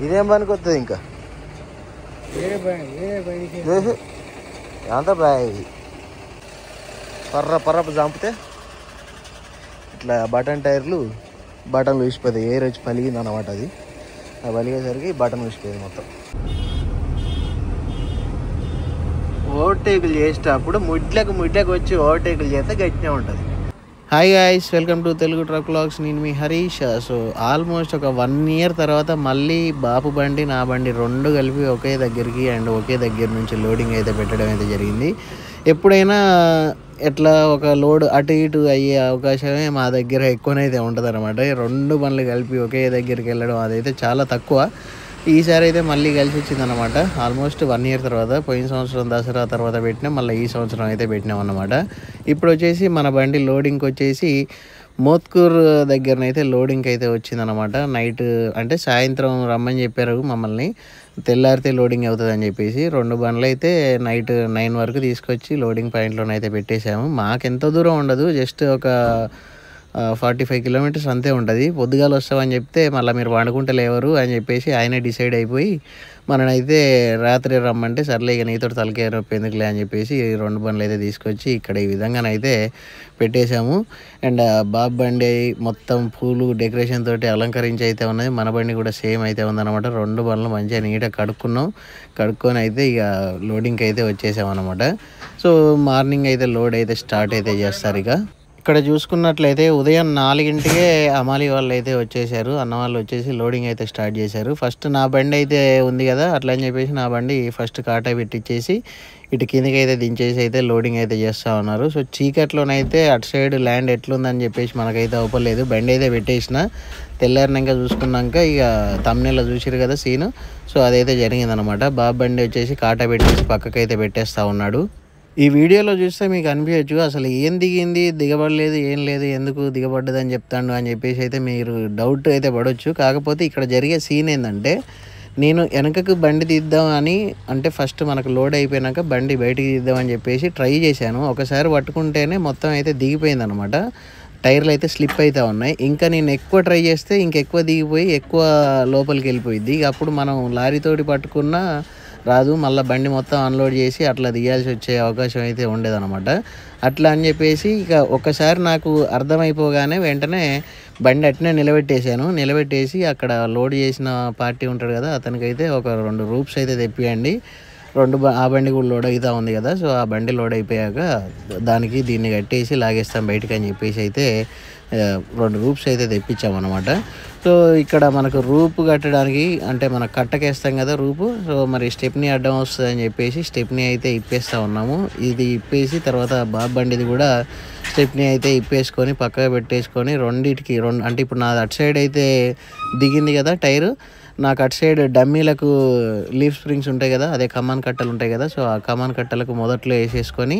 ఇదేం పనికి వస్తుంది ఇంకా అంత పర్ర చంపితే ఇట్లా బటన్ టైర్లు బటన్లు ఊసిపోతాయి. ఎయిర్ వచ్చి పలిగింది అన్నమాట. అది పలిగేసరికి బటన్ ఊసిపోయింది మొత్తం. ఓవర్టేకులు చేసేటప్పుడు ముడ్లకు వచ్చి ఓవర్టేకులు చేస్తే గట్టిగా ఉంటుంది. Hi guys, welcome to Telugu truck vlogs. నేను మీ హరీష్. సో ఆల్మోస్ట్ ఒక 1 year తర్వాత మళ్ళీ బాపు బండి నా బండి రెండు కలిపి ఒకే దగ్గరికి అండ్ ఒకే దగ్గర నుంచి లోడింగ్ అయితే పెట్టడం అయితే జరిగింది. ఎప్పుడైనా ఎట్లా ఒక లోడ్ అటు ఇటు అయ్యే అవకాశమే మా దగ్గర ఎక్కువనైతే ఉంటుంది అనమాట. 2 బండ్లు కలిపి ఒకే దగ్గరికి వెళ్ళడం అదైతే చాలా తక్కువ. ఈసారి అయితే మళ్ళీ కలిసి వచ్చింది అనమాట. ఆల్మోస్ట్ 1 year తర్వాత, పోయిన సంవత్సరం దసరా తర్వాత పెట్టినాం, మళ్ళీ ఈ సంవత్సరం అయితే పెట్టినాం అన్నమాట. ఇప్పుడు వచ్చేసి మన బండి లోడింగ్కి వచ్చేసి మోత్కూర్ దగ్గరనైతే లోడింగ్కి అయితే వచ్చిందనమాట. నైట్ అంటే సాయంత్రం రమ్మని చెప్పారు మమ్మల్ని, తెల్లారితే లోడింగ్ అవుతుంది అని చెప్పేసి 2 బండ్లు అయితే నైట్ 9 వరకు తీసుకొచ్చి లోడింగ్ పాయింట్లోనైతే పెట్టేశాము. మాకెంత దూరం ఉండదు, జస్ట్ ఒక 45 kilometers అంతే ఉంటుంది. పొద్దుగాల వస్తామని చెప్తే మళ్ళీ మీరు వండుకుంటే లేవరు అని చెప్పేసి ఆయనే డిసైడ్ అయిపోయి మననైతే రాత్రి రమ్మంటే సర్లే ఇక నీతో తలకే నొప్పి ఎందుకులే అని చెప్పేసి 2 బండ్లు అయితే తీసుకొచ్చి ఇక్కడ ఈ విధంగానైతే పెట్టేశాము. అండ్ బాబు బండి మొత్తం పూలు డెకరేషన్ తోటి అలంకరించి అయితే ఉన్నది. మన బండి కూడా సేమ్ అయితే ఉందన్నమాట. 2 బండ్లు మంచిగా నీట్గా కడుక్కొని అయితే ఇక లోడింగ్కి అయితే వచ్చేసాం అనమాట. సో మార్నింగ్ అయితే లోడ్ అయితే స్టార్ట్ అయితే చేస్తారు. ఇక ఇక్కడ చూసుకున్నట్లయితే ఉదయం 4 అమాలి వాళ్ళు అయితే వచ్చేసారు. అన్న వాళ్ళు వచ్చేసి లోడింగ్ అయితే స్టార్ట్ చేశారు. ఫస్ట్ నా బండి అయితే ఉంది కదా, అట్లా అని చెప్పేసి నా బండి ఫస్ట్ కాటా పెట్టించేసి ఇటు కిందకి అయితే దించేసి అయితే లోడింగ్ అయితే చేస్తూ ఉన్నారు. సో చీకట్లోనైతే అటు సైడ్ ల్యాండ్ ఎట్లుందని చెప్పేసి మనకైతే అవ్వలేదు. బండి అయితే పెట్టేసిన తెల్లారినాక చూసుకున్నాక ఇక తమ్ముళ్ళ చూసిరు కదా సీను. సో అదైతే జరిగిందనమాట. బాబు బండి వచ్చేసి కాటా పెట్టేసి పక్కకైతే పెట్టేస్తూ ఉన్నాడు. ఈ వీడియోలో చూస్తే మీకు అనిపించచ్చు అసలు ఏం దిగింది, దిగబడలేదు, ఏం లేదు, ఎందుకు దిగబడ్డదని చెప్తాడు అని చెప్పేసి అయితే మీరు డౌట్ అయితే పడవచ్చు. కాకపోతే ఇక్కడ జరిగే సీన్ ఏంటంటే, నేను వెనకకు బండి తీద్దాం అని అంటే ఫస్ట్ మనకు లోడ్ అయిపోయినాక బండి బయటికి తీద్దామని చెప్పేసి ట్రై చేశాను. ఒకసారి పట్టుకుంటేనే మొత్తం అయితే దిగిపోయింది అనమాట. టైర్లు అయితే స్లిప్ అయితే ఉన్నాయి. ఇంకా నేను ఎక్కువ ట్రై చేస్తే ఇంకెక్కువ దిగిపోయి ఎక్కువ లోపలికి వెళ్ళిపోయింది. అప్పుడు మనం లారీతోటి పట్టుకున్నా రాదు, మళ్ళీ బండి మొత్తం అన్లోడ్ చేసి అట్లా దిగాల్సి వచ్చే అవకాశం అయితే ఉండేదన్నమాట. అట్లా అని చెప్పేసి ఇక ఒక్కసారి నాకు అర్థమైపోగానే వెంటనే బండి అట్నే నిలబెట్టేసి అక్కడ లోడ్ చేసిన పార్టీ ఉంటాడు కదా, అతనికైతే ఒక 2 రూప్స్ అయితే తెప్పియండి. ఆ బండి కూడా లోడ్ అవుతూ ఉంది కదా, సో ఆ బండి లోడ్ అయిపోయాక దానికి దీన్ని కట్టేసి లాగేస్తాం బయటకు అని చెప్పేసి అయితే 2 రూప్స్ అయితే తెప్పించామన్నమాట. సో ఇక్కడ మనకు రూపు కట్టడానికి అంటే మనం కట్టకేస్తాం కదా రూపు, సో మరి స్టెప్నీ అడ్డం వస్తుంది అని చెప్పేసి స్టెప్నీ అయితే ఇప్పేస్తూ ఉన్నాము. ఇది ఇప్పేసి తర్వాత బాబు బండిది కూడా స్టెప్నీ అయితే ఇప్పేసుకొని పక్కగా పెట్టేసుకొని రెండింటికి అంటే ఇప్పుడు నాది అటు సైడ్ అయితే దిగింది కదా టైరు, నాకు అటు సైడ్ డమ్మీలకు లీఫ్ స్ప్రింగ్స్ ఉంటాయి కదా, అదే కమాన్ కట్టలు ఉంటాయి కదా, సో ఆ కమాన్ కట్టలకు మొదట్లో వేసేసుకొని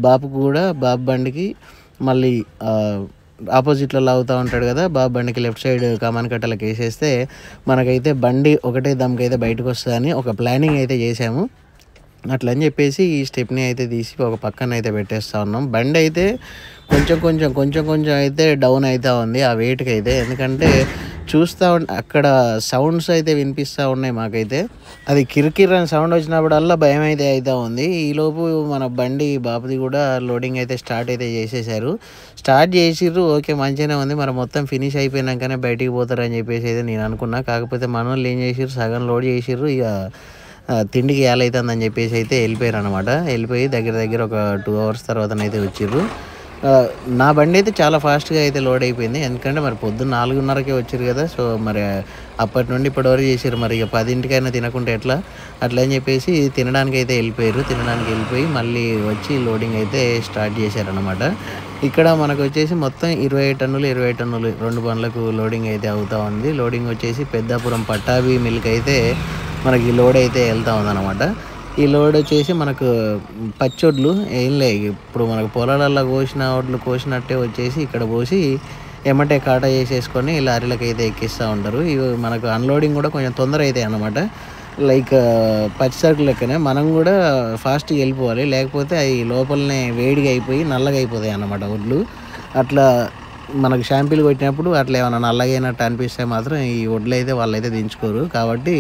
బాపు కూడా బాబు బండికి మళ్ళీ ఆపోజిట్లో లాగుతూ ఉంటాడు కదా, బాబు బండికి లెఫ్ట్ సైడ్ కమాన్ కట్టలకు వేసేస్తే మనకైతే బండి ఒకటే దమ్కైతే బయటకు వస్తుందని ఒక ప్లానింగ్ అయితే చేసాము. అట్లా అని చెప్పేసి ఈ స్టెప్ని అయితే తీసి ఒక పక్కన అయితే పెట్టేస్తూ ఉన్నాం. బండి అయితే కొంచెం అయితే డౌన్ అవుతూ ఉంది ఆ వెయిట్కి అయితే, ఎందుకంటే చూస్తూ అక్కడ సౌండ్స్ అయితే వినిపిస్తూ ఉన్నాయి మాకైతే. అది కిరికిర్ అని సౌండ్ వచ్చినప్పుడల్లా భయం అయితే అవుతూ ఉంది. ఈలోపు మన బండి బాపుది కూడా లోడింగ్ అయితే స్టార్ట్ చేసిర్రు. ఓకే మంచిగానే ఉంది, మరి మొత్తం ఫినిష్ అయిపోయినాకనే బయటికి పోతారని చెప్పేసి అయితే నేను అనుకున్నా. కాకపోతే మన వాళ్ళు ఏం చేసిర్రు, సగం లోడ్ చేసిర్రు, ఇక తిండికి ఏలవుతుందని చెప్పేసి అయితే వెళ్ళిపోయారు అనమాట. వెళ్ళిపోయి దగ్గర ఒక 2 hours తర్వాతనైతే వచ్చిర్రు. నా బండి అయితే చాలా ఫాస్ట్గా అయితే లోడ్ అయిపోయింది, ఎందుకంటే మరి పొద్దున్న 4:30కే వచ్చారు కదా, సో మరి అప్పటి నుండి ఇప్పటివరకు చేసారు. మరి ఇక 10ంటికైనా తినకుంటే ఎట్లా, అట్లా అని చెప్పేసి తినడానికి అయితే వెళ్ళిపోయి మళ్ళీ వచ్చి లోడింగ్ అయితే స్టార్ట్ చేశారనమాట. ఇక్కడ మనకు వచ్చేసి మొత్తం 20 టన్నులు 2 బండ్లకు లోడింగ్ అయితే అవుతూ ఉంది. లోడింగ్ వచ్చేసి పెద్దాపురం పట్టాభి మిల్క్ అయితే మనకి లోడ్ అయితే వెళ్తూ ఉందన్నమాట. ఈ లోడ్ వచ్చేసి మనకు పచ్చొడ్లు ఏం లే, ఇప్పుడు మనకు పొలాలల్లో కోసిన వడ్లు కోసినట్టే వచ్చేసి ఇక్కడ పోసి ఎమ్మటే కాటా చేసేసుకొని లారీలకు అయితే ఎక్కిస్తూ ఉంటారు. ఇవి మనకు అన్లోడింగ్ కూడా కొంచెం తొందర అవుతాయి అన్నమాట. లైక్ పచ్చి సరుకు లెక్కనే మనం కూడా ఫాస్ట్గా వెళ్ళిపోవాలి, లేకపోతే అవి లోపలనే వేడిగా అయిపోయి నల్లగా అయిపోతాయి అన్నమాట వడ్లు. అట్లా మనకు షాంపీలు కొట్టినప్పుడు అట్లా ఏమైనా నల్లగైనట్టు అనిపిస్తే మాత్రం ఈ వడ్లు అయితే వాళ్ళైతే దించుకోరు. కాబట్టి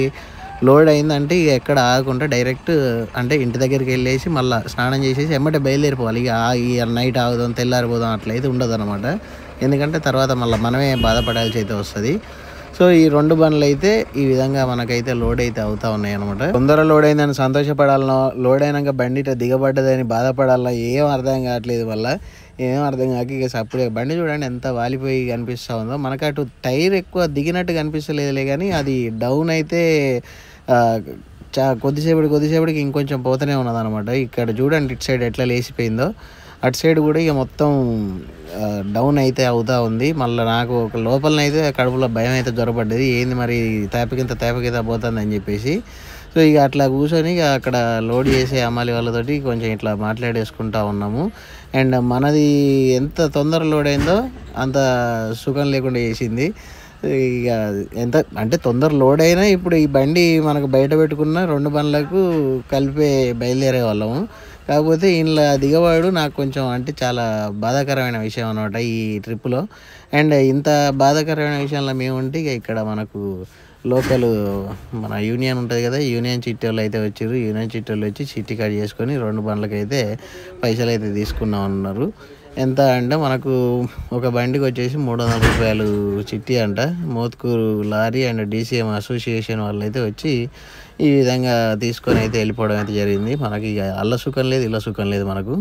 లోడ్ అయిందంటే ఇక ఎక్కడ ఆగకుండా డైరెక్ట్ అంటే ఇంటి దగ్గరికి వెళ్ళేసి మళ్ళీ స్నానం చేసేసి ఎమ్మటే బయలుదేరిపోవాలి. ఇక ఈ నైట్ ఆగుదాం తెల్లారిపోదాం అట్లయితే ఉండదు అనమాట. ఎందుకంటే తర్వాత మళ్ళీ మనమే బాధపడాల్సి అయితే వస్తుంది. సో ఈ 2 బండ్లు అయితే ఈ విధంగా మనకైతే లోడ్ అయితే అవుతా ఉన్నాయి అనమాట. తొందర లోడ్ అయిందని సంతోషపడాలనో, లోడ్ అయినాక బండి దిగబడ్డదని బాధపడాలనో ఏం అర్థం కావట్లేదు. వల్ల ఏం అర్థం కాక ఇక సప్పుడు బండి చూడండి ఎంత వాలిపోయి కనిపిస్తూ ఉందో. మనకు అటు టైర్ ఎక్కువ దిగినట్టు కనిపిస్తలేదులే, కానీ అది డౌన్ అయితే కొద్దిసేపటికి ఇంకొంచెం పోతూనే ఉన్నది అనమాట. ఇక్కడ చూడండి ఇటు సైడ్ ఎట్లా లేచిపోయిందో, అటు సైడ్ కూడా ఇక మొత్తం డౌన్ అయితే అవుతూ ఉంది. మళ్ళీ నాకు ఒక లోపలనైతే కడుపులో భయం అయితే జ్వరపడ్డది, ఏంది మరి తేపకింత పోతుంది అని చెప్పేసి. సో ఇక అట్లా కూర్చొని ఇక అక్కడ లోడ్ చేసే అమ్మాలి వాళ్ళతోటి కొంచెం ఇట్లా మాట్లాడేసుకుంటా ఉన్నాము. అండ్ మనది ఎంత తొందర లోడ్ అయిందో అంత సుఖం లేకుండా చేసింది. ఇక ఎంత అంటే తొందర లోడ్ అయినా ఇప్పుడు ఈ బండి మనకు బయట పెట్టుకున్న 2 బండ్లకు కలిపే బయలుదేరే వాళ్ళము. కాకపోతే ఇంట్లో దిగవాడు నాకు కొంచెం అంటే చాలా బాధాకరమైన విషయం అనమాట ఈ ట్రిప్లో. అండ్ ఇంత బాధాకరమైన విషయంలో మేము ఉంటే ఇక ఇక్కడ మనకు లోకల్ మన యూనియన్ ఉంటుంది కదా, యూనియన్ చిట్టి వాళ్ళు అయితే వచ్చారు. యూనియన్ చిట్టి వాళ్ళు వచ్చి చిట్టి కట్ చేసుకొని 2 బండ్లకైతే పైసలు అయితే తీసుకున్నాం అన్నారు. ఎంత అంటే మనకు ఒక బండికి వచ్చేసి 300 రూపాయలు చిట్టి అంట. Motkur lorry and DCM association వాళ్ళు అయితే వచ్చి ఈ విధంగా తీసుకొని అయితే వెళ్ళిపోవడం అయితే జరిగింది. మనకి ఇక అల్ల సుఖం లేదు ఇళ్ళ సుఖం లేదు మనకు.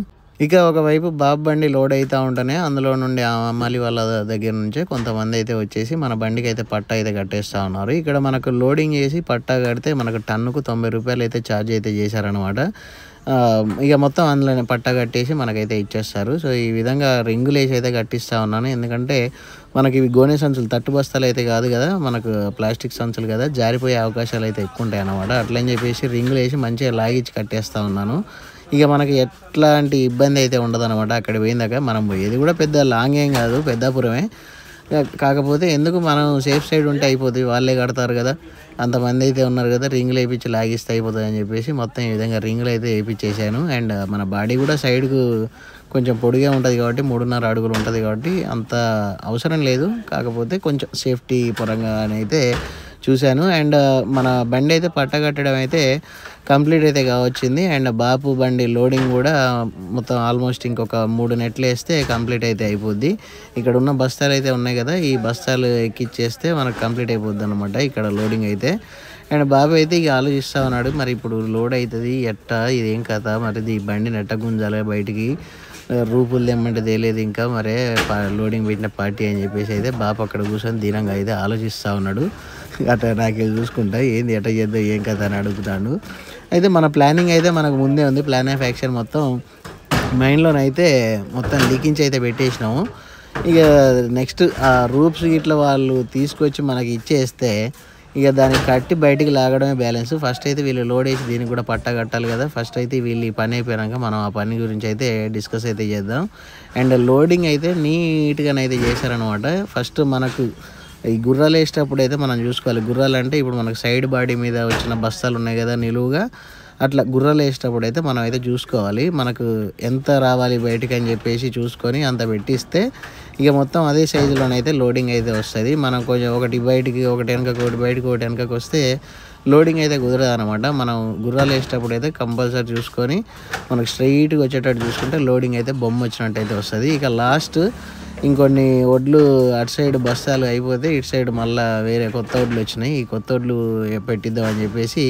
ఇక ఒకవైపు బాబు బండి లోడ్ అవుతూ ఉంటేనే అందులో నుండి ఆ అమ్మాలి వాళ్ళ దగ్గర నుంచే కొంతమంది అయితే వచ్చేసి మన బండికి అయితే పట్టా అయితే కట్టేస్తూ ఉన్నారు. ఇక్కడ మనకు లోడింగ్ చేసి పట్టా కడితే మనకు టన్నుకు 90 రూపాయలు అయితే ఛార్జ్ అయితే చేశారనమాట. ఇక మొత్తం అందులోనే పట్టా కట్టేసి మనకైతే ఇచ్చేస్తారు. సో ఈ విధంగా రింగులు వేసి అయితే కట్టిస్తూ ఉన్నాను. ఎందుకంటే మనకి ఇవి గోనె సంచులు తట్టు బస్తాలు అయితే కాదు కదా, మనకు ప్లాస్టిక్ సంచులు కదా, జారిపోయే అవకాశాలు అయితే ఎక్కువ ఉంటాయి అన్నమాట. అట్లని చెప్పేసి రింగులు వేసి మంచిగా లాగించి కట్టేస్తూ ఉన్నాను. ఇక మనకి ఎట్లాంటి ఇబ్బంది అయితే ఉండదు అనమాట. అక్కడ పోయిందాక మనం పోయేది కూడా పెద్ద లాంగ్ ఏం కాదు, పెద్దాపురమే. కాకపోతే ఎందుకు మనం సేఫ్ సైడ్ ఉంటే అయిపోతుంది, వాళ్ళే కడతారు కదా, అంతమంది అయితే ఉన్నారు కదా, రింగులు వేయించి లాగిస్తే అయిపోతుంది అని చెప్పేసి మొత్తం ఈ విధంగా రింగులు అయితే వేయించేసాను. అండ్ మన బాడీ కూడా సైడ్కు కొంచెం పొడిగా ఉంటుంది కాబట్టి 3.5 అడుగులు ఉంటుంది కాబట్టి అంత అవసరం లేదు. కాకపోతే కొంచెం సేఫ్టీ పరంగా అయితే చూశాను. అండ్ మన బండి అయితే పట్టగట్టడం అయితే కంప్లీట్ అయితే కావచ్చింది. అండ్ బాపు బండి లోడింగ్ కూడా మొత్తం ఆల్మోస్ట్ ఇంకొక 3 నెట్లు వేస్తే కంప్లీట్ అయితే అయిపోద్ది. ఇక్కడ ఉన్న బస్తాలు అయితే ఉన్నాయి కదా, ఈ బస్తాలు ఎక్కిచ్చేస్తే మనకు కంప్లీట్ అయిపోద్ది అనమాట ఇక్కడ లోడింగ్ అయితే. అండ్ బాబు అయితే ఇక ఆలోచిస్తూ ఉన్నాడు, మరి ఇప్పుడు లోడ్ అవుతుంది ఎట్టా, ఇదేం కథ, మరి ఈ బండి నెట్ట గుంజాలి బయటికి, రూపులు తెమ్మంటే తేలేదు ఇంకా, మరే లోడింగ్ పెట్టిన పార్టీ అని చెప్పేసి అయితే బాపు అక్కడ కూర్చొని దీనంగా అయితే ఆలోచిస్తూ ఉన్నాడు. అట్లా నాకు చూసుకుంటా ఏంది ఎట్ట చేద్దాం ఏం కథ అని అడుగుతాడు. అయితే మన ప్లానింగ్ అయితే మనకు ముందే ఉంది, ప్లాన్ ఆఫ్ యాక్షన్ మొత్తం మైండ్లోనైతే మొత్తం లీకించి అయితే పెట్టేసినాము. ఇక నెక్స్ట్ ఆ రూప్స్ ఇట్లా వాళ్ళు తీసుకొచ్చి మనకి ఇచ్చేస్తే ఇక దాన్ని కట్టి బయటికి లాగడమే బ్యాలెన్స్. ఫస్ట్ అయితే వీళ్ళు లోడ్ వేసి దీనికి కూడా పట్టా కట్టాలి కదా. ఫస్ట్ అయితే వీళ్ళు ఈ పని అయిపోయాక మనం ఆ పని గురించి అయితే డిస్కస్ అయితే చేద్దాం. అండ్ లోడింగ్ అయితే నీట్గానైతే చేశారనమాట. ఫస్ట్ మనకు ఈ గుర్రాలు వేసేటప్పుడు అయితే మనం చూసుకోవాలి. గుర్రాలు అంటే ఇప్పుడు మనకు సైడ్ బాడీ మీద వచ్చిన బస్తాలు ఉన్నాయి కదా నిలువుగా, అట్లా గుర్రాలు వేసేటప్పుడు అయితే మనం అయితే చూసుకోవాలి మనకు ఎంత రావాలి బయటికి అని చెప్పేసి చూసుకొని అంత పెట్టిస్తే ఇక మొత్తం అదే సైజులోనైతే లోడింగ్ అయితే వస్తుంది. మనం కొంచెం ఒకటి బయటికి ఒకటి వెనకకి ఒకటి బయటికి ఒకటి వెనకకి వస్తే లోడింగ్ అయితే కుదరదు అనమాట. మనం గుర్రాలు వేసేటప్పుడు అయితే కంపల్సరీ చూసుకొని మనకు స్ట్రైట్గా వచ్చేటట్టు చూసుకుంటే లోడింగ్ అయితే బొమ్మ వచ్చినట్టు అయితే వస్తుంది. ఇక లాస్ట్ ఇంకొన్ని వడ్లు అటు సైడ్ బస్తాలు అయిపోతే ఇటు సైడ్ మళ్ళీ వేరే కొత్త వడ్లు వచ్చినాయి. ఈ కొత్త వడ్లు పెట్టిద్దాం అని చెప్పేసి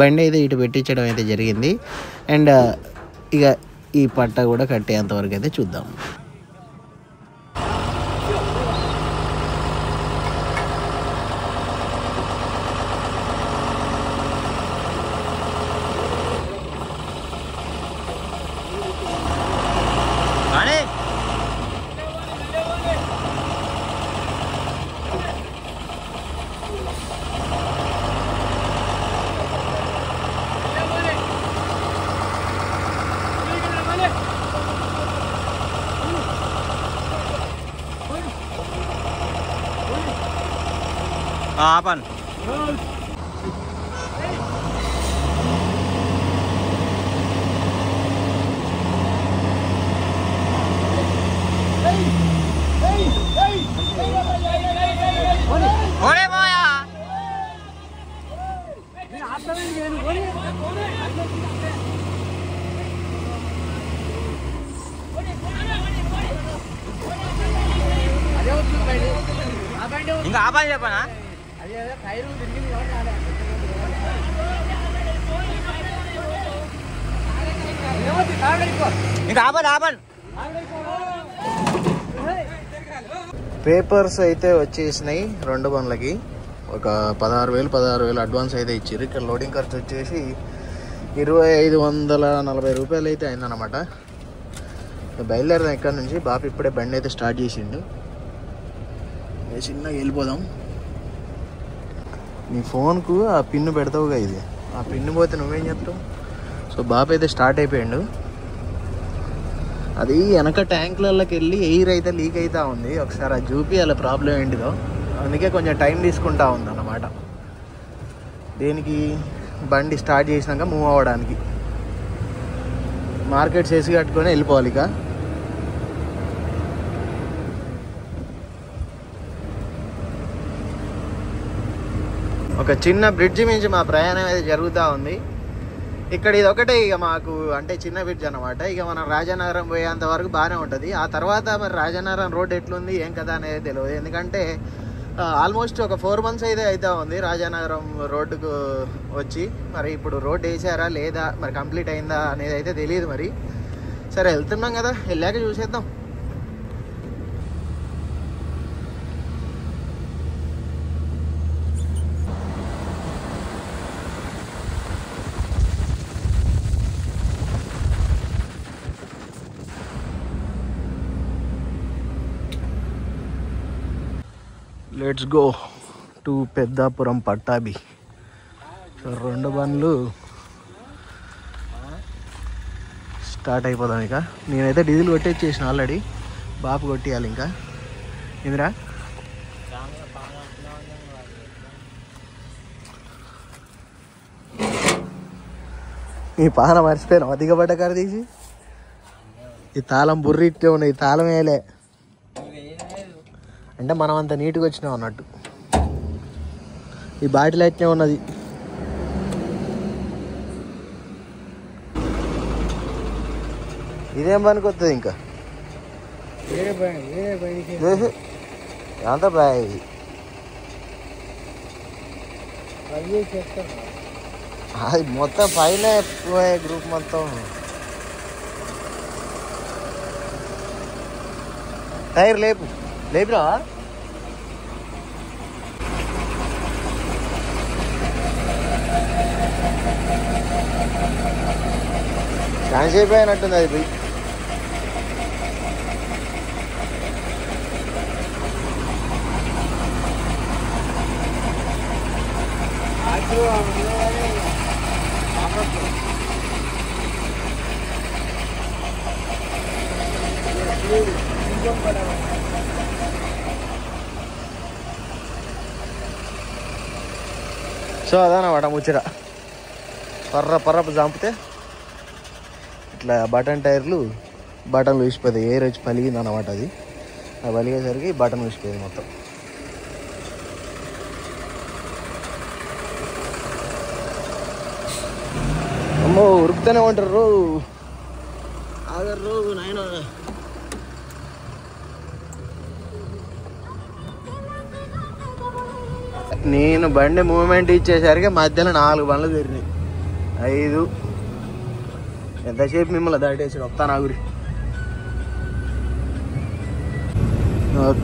బండి అయితే ఇటు పెట్టించడం అయితే జరిగింది. అండ్ ఇక ఈ పట్ట కూడా కట్టేంతవరకు అయితే చూద్దాం. Apa? ఇంకా ఆపాలి చెప్పనా ఇంకా ఆపాలి పేపర్స్ అయితే వచ్చేసినాయి 2 బండ్లకి. ఒక 16,000 అడ్వాన్స్ అయితే ఇచ్చారు. ఇక్కడ లోడింగ్ ఖర్చు వచ్చేసి 2,540 రూపాయలు అయితే అయిందన్నమాట. బయలుదేరదాం ఇక్కడ నుంచి. బాపు ఇప్పుడే బండి అయితే స్టార్ట్ చేసిండు. చిన్నగా వెళ్ళిపోదాం. నీ ఫోన్కు ఆ పిన్ను పెడతావుగా, ఇది ఆ పిన్ను పోతే నువ్వేం చెప్తావు. సో బాపు అయితే స్టార్ట్ అయిపోయాడు. అది వెనక ట్యాంకులలోకి వెళ్ళి ఎయిర్ అయితే లీక్ అవుతూ ఉంది. ఒకసారి అది చూపియాలి ప్రాబ్లం ఏంటిదో. అందుకే కొంచెం టైం తీసుకుంటా ఉంది అన్నమాట. దేనికి, బండి స్టార్ట్ చేసినాక మూవ్ అవ్వడానికి. మార్కెట్ చేసి కట్టుకొని వెళ్ళిపోవాలి. ఇక ఒక చిన్న బ్రిడ్జ్ మించి మా ప్రయాణం అయితే జరుగుతూ ఉంది. ఇక్కడ ఇది ఒకటే ఇక మాకు, అంటే చిన్న బ్రిడ్జ్ అనమాట. ఇక మనం రాజానగరం పోయేంత వరకు బాగానే ఉంటుంది. ఆ తర్వాత మరి రాజానగరం రోడ్ ఎట్లుంది ఏం కదా అనేది తెలియదు. ఎందుకంటే ఆల్మోస్ట్ ఒక 4 months అయితే అవుతా ఉంది రాజానగరం రోడ్డుకు వచ్చి. మరి ఇప్పుడు రోడ్ వేసారా లేదా, మరి కంప్లీట్ అయిందా అనేది అయితే తెలియదు. మరి సరే వెళ్తున్నాం కదా, వెళ్ళాక చూసేద్దాం. Let's go to Peddapuram Pattabhi. So 2 బండ్లు స్టార్ట్ అయిపోదాం. ఇక నేనైతే డీజిల్ కొట్టేసేసిన ఆల్రెడీ. బాపు కొట్టియాలి ఇంకా. ఇందిరా ఈ పాన మర్చిపోయినా దిగబడ్డ కారు తీసి. ఈ తాళం బుర్రి ఇట్టే ఉన్నాయి, తాళం వేయలే. అంటే మనం అంత నీట్గా వచ్చినాం అన్నట్టు. ఈ బాటిల్ అట్నే ఉన్నది. ఇదేం పనికి వస్తుంది ఇంకా. ఎంత బాయ్ అది మొత్తం పైన పోయే గ్రూప్ మొత్తం. టైర్ లేపురా. ఛాన్స్ అయిపోయినట్టుంది అది పోయి. సో అదనమాట ముచ్చట. పర్రపు చంపితే ఇట్లా బటన్ టైర్లు బటన్లు ఊసిపోతాయి. ఎయిర్ వచ్చి పలిగింది అన్నమాట. అది పలిగేసరికి బటన్ ఊసిపోయింది మొత్తం. అమ్మో ఉరుకుతూనే ఉంటారు. ఆగర్రు నాయన. నేను బండి మూమెంట్ ఇచ్చేసరికి మధ్యలో 4 బండ్లు తిరిగినాయి. 5 ఎంతసేపు మిమ్మల్ని దాటేసి వస్తా నాగురి. 1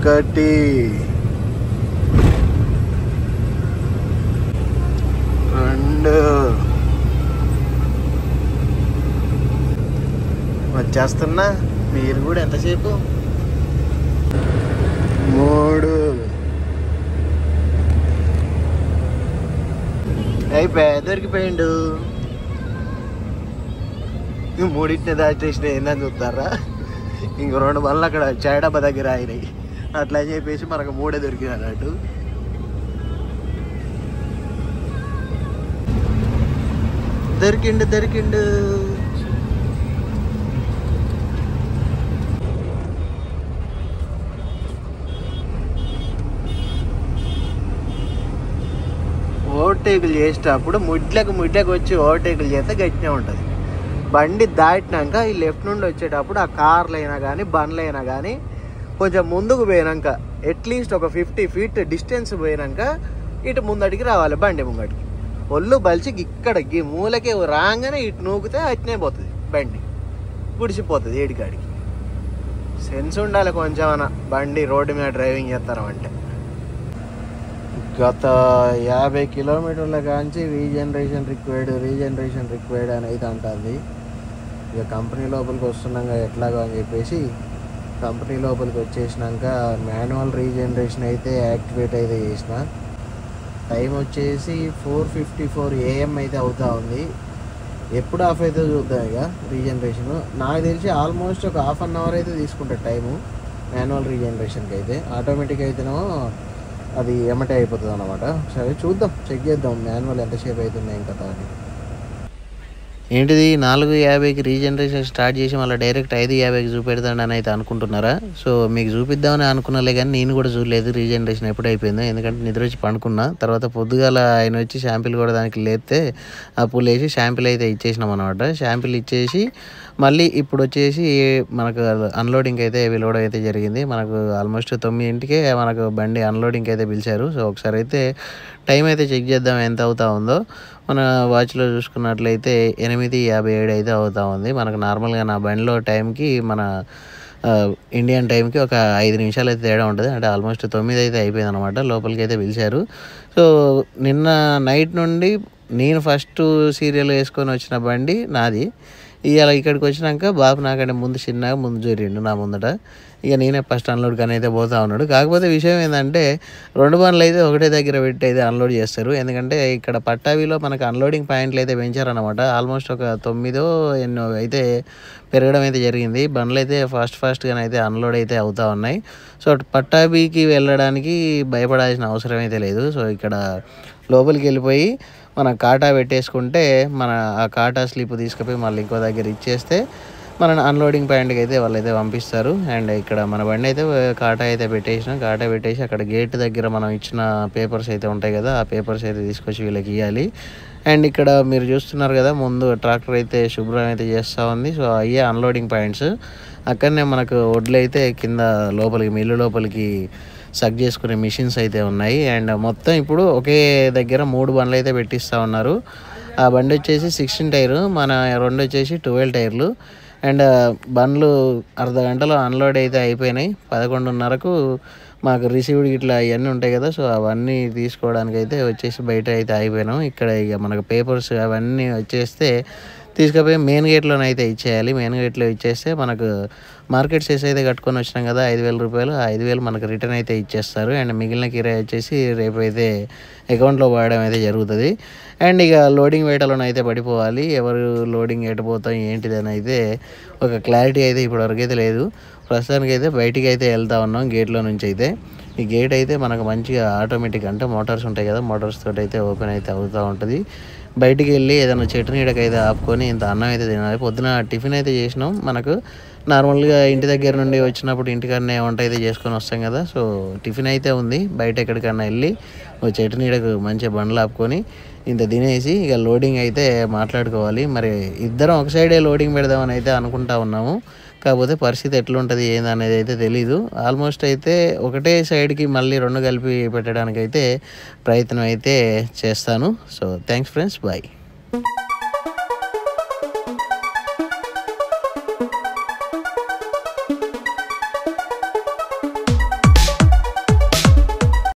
2 వచ్చేస్తున్నా. మీరు కూడా ఎంతసేపు. 3 అయిపోయా. దొరికిపోయిండు. 3 దాచేసిన ఏందని చూస్తారా. ఇంక 2 బండ్లు అక్కడ చాయ్ డబ్బా దగ్గర అయినాయి. అట్లా అని చెప్పేసి మనకు 3 దొరికింది అన్నట్టు. దొరికిండు. ఓవర్టేకులు చేసేటప్పుడు ముడ్లకు వచ్చి ఓవర్టేకులు చేస్తే గట్టినే ఉంటుంది. బండి దాటినాక ఈ లెఫ్ట్ నుండి వచ్చేటప్పుడు ఆ కార్లు అయినా కానీ బండ్లు అయినా కానీ కొంచెం ముందుకు పోయినాక అట్లీస్ట్ ఒక 50 feet డిస్టెన్స్ పోయినాక ఇటు ముందటికి రావాలి. బండి ముంగటికి ఒళ్ళు బలిచి ఇక్కడ ఈ మూలకే రాగానే ఇటు నూకితే అట్నే పోతుంది, బండి గుడిసిపోతుంది ఏడికాడికి. సెన్స్ ఉండాలి కొంచెం అన్న బండి రోడ్డు మీద డ్రైవింగ్ చేస్తారంటే. గత 50 kilometers కాంచి రీజనరేషన్ రిక్వైర్డ్ అని అయితే అంటుంది. ఇక కంపెనీ లోపలికి వస్తున్నాక ఎట్లాగో అని చెప్పేసి కంపెనీ లోపలికి వచ్చేసినాక మాన్యువల్ రీజనరేషన్ అయితే యాక్టివేట్ అయితే చేసిన. టైం వచ్చేసి 4:54 AM అయితే అవుతా ఉంది. ఎప్పుడు ఆఫ్ అయితే చూద్దాం ఇక రీజనరేషన్. నాకు తెలిసి ఆల్మోస్ట్ ఒక 1/2 hour అయితే తీసుకుంటుంది టైము మాన్యువల్ రీజనరేషన్కి. అయితే ఆటోమేటిక్ అయితేనేమో అది ఎమ్మటే అయిపోతుంది అనమాట. సరే చూద్దాం, చెక్ చేద్దాం మాన్యువల్ ఎంతసేపు అవుతుంది ఇంకా అని. ఏంటిది 4:50కి రీజనరేషన్ స్టార్ట్ చేసి మళ్ళీ డైరెక్ట్ 5:50కి చూపెడతాడని అయితే అనుకుంటున్నారా? సో మీకు చూపిద్దామని అనుకున్నాలే కానీ నేను కూడా చూడలేదు రీజనరేషన్ ఎప్పుడు అయిపోయిందో. ఎందుకంటే నిద్ర వచ్చి పండుకున్నా. తర్వాత పొద్దుగాల ఆయన వచ్చి షాంపిల్ కూడా దానికి లేస్తే అప్పుడు లేచి షాంపిల్ అయితే ఇచ్చేసినాం అనమాట. షాంపిల్ ఇచ్చేసి మళ్ళీ ఇప్పుడు వచ్చేసి మనకు అన్లోడింగ్ అయితే పిలవడం అయితే జరిగింది. మనకు ఆల్మోస్ట్ 9ంటికే మనకు బండి అన్లోడింగ్కి అయితే పిలిచారు. సో ఒకసారి అయితే టైం అయితే చెక్ చేద్దాం ఎంత అవుతా ఉందో. మన వాచ్లో చూసుకున్నట్లయితే 8:57 అయితే అవుతా ఉంది. మనకు నార్మల్గా నా బండిలో టైంకి మన ఇండియన్ టైంకి ఒక 5 నిమిషాలు అయితే తేడా ఉంటుంది. అంటే ఆల్మోస్ట్ 9 అయితే అయిపోయింది అనమాట. లోపలికి అయితే పిలిచారు. సో నిన్న నైట్ నుండి నేను ఫస్ట్ సీరియల్ వేసుకొని వచ్చిన బండి నాది. ఇవాళ ఇక్కడికి వచ్చినాక బాబు నాకంటే ముందు జోరిండు నా ముందట. ఇక నేనే ఫస్ట్ అన్లోడ్ కానీ అయితే పోతా ఉన్నాడు. కాకపోతే విషయం ఏంటంటే 2 బండ్లు అయితే ఒకటే దగ్గర పెట్టి అయితే అన్లోడ్ చేస్తారు. ఎందుకంటే ఇక్కడ పట్టావిలో మనకు అన్లోడింగ్ పాయింట్లు అయితే పెంచారనమాట. ఆల్మోస్ట్ ఒక 9 ఎన్నో అయితే పెరగడం అయితే జరిగింది. బండ్లు అయితే ఫాస్ట్గానే అయితే అన్లోడ్ అయితే అవుతూ ఉన్నాయి. సో పట్టాభికి వెళ్ళడానికి భయపడాల్సిన అవసరం అయితే లేదు. సో ఇక్కడ లోపలికి వెళ్ళిపోయి మన కాటా పెట్టేసుకుంటే మన ఆ కాటా స్లిప్ తీసుకుపోయి మళ్ళీ ఇంకో దగ్గర ఇచ్చేస్తే మన అన్లోడింగ్ పాయింట్కి అయితే వాళ్ళైతే పంపిస్తారు. అండ్ ఇక్కడ మన బండి అయితే కాటా అయితే పెట్టేసి అక్కడ గేట్ దగ్గర మనం ఇచ్చిన పేపర్స్ అయితే ఉంటాయి కదా, ఆ పేపర్స్ అయితే తీసుకొచ్చి వీళ్ళకి ఇవ్వాలి. అండ్ ఇక్కడ మీరు చూస్తున్నారు కదా ముందు ట్రాక్టర్ అయితే శుభ్రం అయితే చేస్తూ ఉంది. సో అయ్యే అన్లోడింగ్ పాయింట్స్. అక్కడనే మనకు వడ్లు అయితే కింద లోపలికి మిల్లు లోపలికి సక్ చేసుకునే మిషన్స్ అయితే ఉన్నాయి. అండ్ మొత్తం ఇప్పుడు ఒకే దగ్గర 3 బండ్లు అయితే పెట్టిస్తూ ఉన్నారు. ఆ బండి వచ్చేసి 16 టైర్, మన 2 వచ్చేసి 12 టైర్లు. అండ్ బండ్లు అర్ధ గంటలో అన్లోడ్ అయితే అయిపోయినాయి. 11:30కు మాకు రిసీవ్డ్ ఇట్లా అవన్నీ ఉంటాయి కదా, సో అవన్నీ తీసుకోవడానికి అయితే వచ్చేసి బయట అయితే అయిపోయినాం. ఇక్కడ ఇక మనకు పేపర్స్ అవన్నీ వచ్చేస్తే తీసుకుపోయి మెయిన్ గేట్లోనైతే ఇచ్చేయాలి. మెయిన్ గేట్లో ఇచ్చేస్తే మనకు మార్కెట్ సెస్ అయితే కట్టుకొని వచ్చినాం కదా 5,000 రూపాయలు, ఆ 5,000 మనకు రిటర్న్ అయితే ఇచ్చేస్తారు. అండ్ మిగిలిన కిరాయి వచ్చేసి రేపు అయితే అకౌంట్లో పడడం అయితే జరుగుతుంది. అండ్ ఇక లోడింగ్ వేటలోనే అయితే పడిపోవాలి. ఎవరు లోడింగ్ ఎటుపోతాం ఏంటిదని అయితే ఒక క్లారిటీ అయితే ఇప్పటివరకు అయితే లేదు. ప్రస్తుతానికి అయితే బయటికి అయితే వెళ్తూ ఉన్నాం గేట్లో నుంచి అయితే. ఈ గేట్ అయితే మనకు మంచిగా ఆటోమేటిక్ అంటే మోటార్స్ ఉంటాయి కదా, మోటార్స్ తోటి అయితే ఓపెన్ అయితే అవుతూ ఉంటుంది. బయటికి వెళ్ళి ఏదైనా చెట్టు నీడకి అయితే ఆపుకొని ఇంత అన్నం అయితే తినాలి. పొద్దున టిఫిన్ అయితే చేసినాం. మనకు నార్మల్గా ఇంటి దగ్గర నుండి వచ్చినప్పుడు ఇంటికన్నా వంట అయితే చేసుకొని వస్తాం కదా, సో టిఫిన్ అయితే ఉంది. బయట ఎక్కడికన్నా వెళ్ళి ఓ చెట్టు నీడకు మంచిగా బండ్లు ఆపుకొని ఇంత తినేసి ఇక లోడింగ్ అయితే మాట్లాడుకోవాలి. మరి ఇద్దరం ఒక సైడే లోడింగ్ పెడదామని అయితే అనుకుంటా ఉన్నాము. కాకపోతే పరిస్థితి ఎట్లుంటుంది ఏందనేది అయితే తెలీదు. ఆల్మోస్ట్ అయితే ఒకటే సైడ్కి మళ్ళీ 2 కలిపి పెట్టడానికి అయితే ప్రయత్నం అయితే చేస్తాను. So thanks friends, bye.